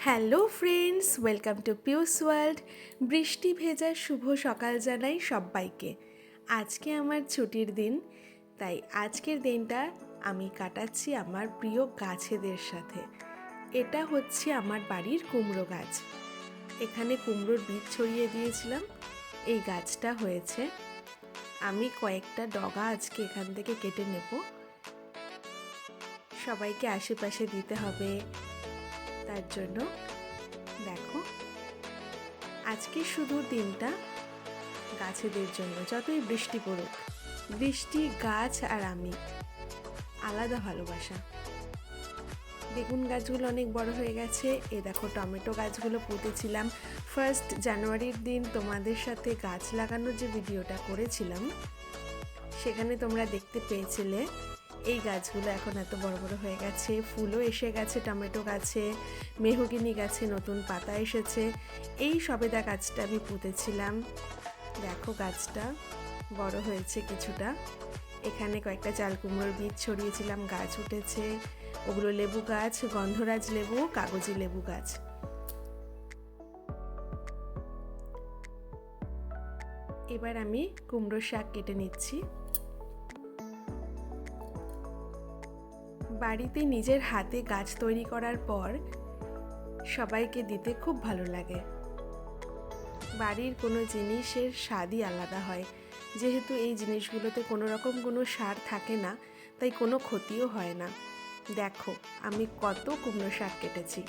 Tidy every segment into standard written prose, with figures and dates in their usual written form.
Hello friends, welcome to পিউস world. বৃষ্টি ভেজা শুভ সকাল জানাই সবাইকে। আজকে আমার ছুটির দিন, তাই আজকের দিনটা আমি কাটাচ্ছি আমার প্রিয় গাছেদের সাথে। এটা হচ্ছে আমার বাড়ির কুমড়ো গাছ। এখানে কুমড়োর বীজ ছড়িয়ে দিয়েছিলাম, এই গাছটা হয়েছে। আমি কয়েকটা ডগা আজকে এখান থেকে কেটে নেব, সবাইকে আশেপাশে দিতে হবে। তার জন্য দেখো, আজকে শুধু দিনটা গাছেদের জন্য। যতই বৃষ্টি পড়ুক, বৃষ্টি, গাছ আর আমি আলাদা ভালোবাসা। বেগুন গাছগুলো অনেক বড় হয়ে গেছে। এ দেখো, টমেটো গাছগুলো পুঁতেছিলাম 1 জানুয়ারির দিন। তোমাদের সাথে গাছ লাগানোর যে ভিডিওটা করেছিলাম, সেখানে তোমরা দেখতে পেয়েছিলে এই গাছগুলো এখন এত বড় বড় হয়ে গেছে, ফুলও এসে গেছে। টমেটো গাছে, মেহগিনি গাছে নতুন পাতা এসেছে। এই সবেদা গাছটা আমি পুঁতেছিলাম, দেখো গাছটা বড় হয়েছে কিছুটা। এখানে কয়েকটা চাল কুমড়োর বীজ ছড়িয়েছিলাম, গাছ উঠেছে। ওগুলো লেবু গাছ, গন্ধরাজ লেবু, কাগজি লেবু গাছ। এবার আমি কুমড়োর শাক কেটে নিচ্ছি। বাড়িতে নিজের হাতে গাছ তৈরি করার পর সবাইকে দিতে খুব ভালো লাগে। বাড়ির কোনো জিনিসের স্বাদই আলাদা হয়। যেহেতু এই জিনিসগুলোতে কোনো রকম কোনো সার থাকে না, তাই কোনো ক্ষতিও হয় না। দেখো, আমি কত কুমড়ো শাক কেটেছি।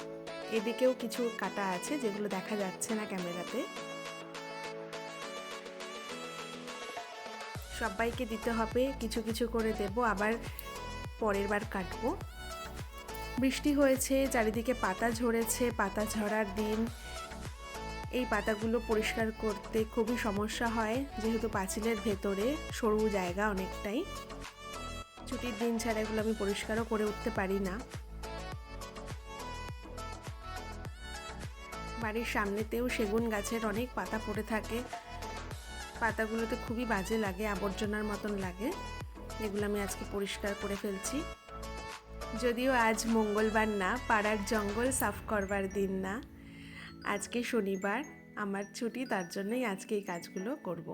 এদিকেও কিছু কাটা আছে, যেগুলো দেখা যাচ্ছে না ক্যামেরাতে। সবাইকে দিতে হবে, কিছু কিছু করে দেব, আবার পরের বার কাটবো। বৃষ্টি হয়েছে, চারিদিকে পাতা ঝরেছে, পাতা ঝরার দিন। এই পাতাগুলো পরিষ্কার করতে খুবই সমস্যা হয়, যেহেতু পাঁচিলের ভেতরে সরু জায়গা অনেকটাই। ছুটির দিন ছাড়া এগুলো আমি পরিষ্কারও করে উঠতে পারি না। বাড়ির সামনেতেও সেগুন গাছের অনেক পাতা পড়ে থাকে। পাতাগুলোতে খুবই বাজে লাগে, আবর্জনার মতন লাগে। এগুলো আমি আজকে পরিষ্কার করে ফেলছি। যদিও আজ মঙ্গলবার না, পাড়ার জঙ্গল সাফ করবার দিন না, আজকে শনিবার, আমার ছুটি, তার জন্যই আজকে এই কাজগুলো করব।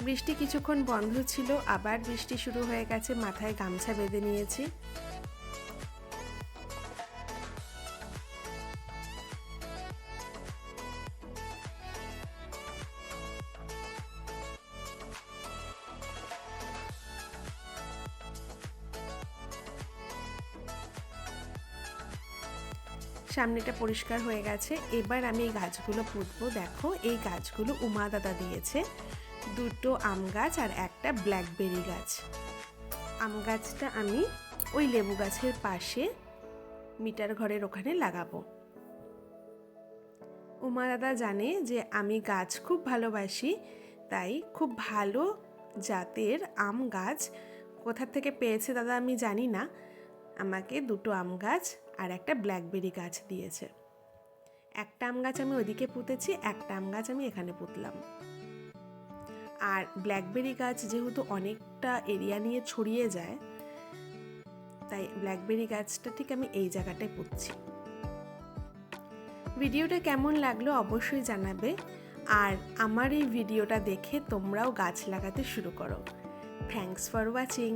বৃষ্টি কিছুক্ষণ বন্ধ ছিল, আবার বৃষ্টি শুরু হয়ে গেছে। মাথায় গামছা বেঁধে নিয়েছি। সামনেটা পরিষ্কার হয়ে গেছে। এবার আমি এই গাছগুলো পুঁতবো। দেখো, এই গাছগুলো উমা দাদা দিয়েছে। 2টো আম গাছ আর একটা ব্ল্যাকবেরি গাছ। আম গাছটা আমি ওই লেবু গাছের পাশে মিটার ঘরের ওখানে লাগাবো। উমা দাদা জানে যে আমি গাছ খুব ভালোবাসি, তাই খুব ভালো জাতের আম গাছ কোথা থেকে পেয়েছে দাদা আমি জানি না, আমাকে 2টো আম গাছ আর একটা ব্ল্যাকবেরি গাছ দিয়েছে। একটা আম গাছ আমি ওইদিকে পুঁতেছি, একটা আম গাছ আমি এখানে পুঁতলাম। আর ব্ল্যাকবেরি গাছ যেহেতু অনেকটা এরিয়া নিয়ে ছড়িয়ে যায়, তাই ব্ল্যাকবেরি গাছটা ঠিক আমি এই জায়গাটায় পুঁতছি। ভিডিওটা কেমন লাগলো অবশ্যই জানাবে, আর আমার এই ভিডিওটা দেখে তোমরাও গাছ লাগাতে শুরু করো। Thanks for watching.